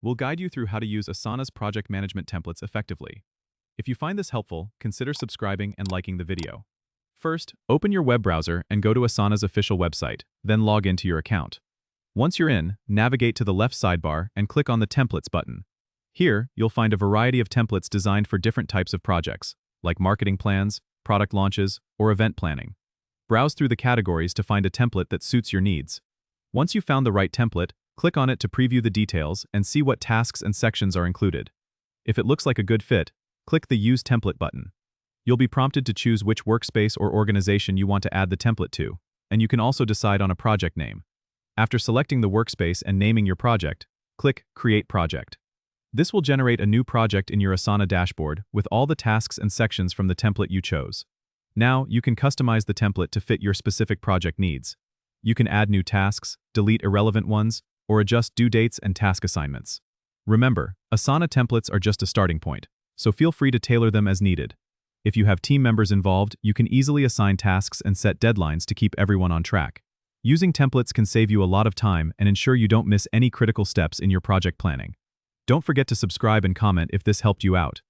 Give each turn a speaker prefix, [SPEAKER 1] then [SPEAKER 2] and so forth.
[SPEAKER 1] we'll guide you through how to use Asana's project management templates effectively. If you find this helpful, consider subscribing and liking the video. First, open your web browser and go to Asana's official website, then log into your account. Once you're in, navigate to the left sidebar and click on the Templates button. Here, you'll find a variety of templates designed for different types of projects, like marketing plans, product launches, or event planning. Browse through the categories to find a template that suits your needs. Once you've found the right template, click on it to preview the details and see what tasks and sections are included. If it looks like a good fit, click the Use Template button. You'll be prompted to choose which workspace or organization you want to add the template to, and you can also decide on a project name. After selecting the workspace and naming your project, click Create Project. This will generate a new project in your Asana dashboard with all the tasks and sections from the template you chose. Now, you can customize the template to fit your specific project needs. You can add new tasks, delete irrelevant ones, or adjust due dates and task assignments. Remember, Asana templates are just a starting point, so feel free to tailor them as needed. If you have team members involved, you can easily assign tasks and set deadlines to keep everyone on track. Using templates can save you a lot of time and ensure you don't miss any critical steps in your project planning. Don't forget to subscribe and comment if this helped you out.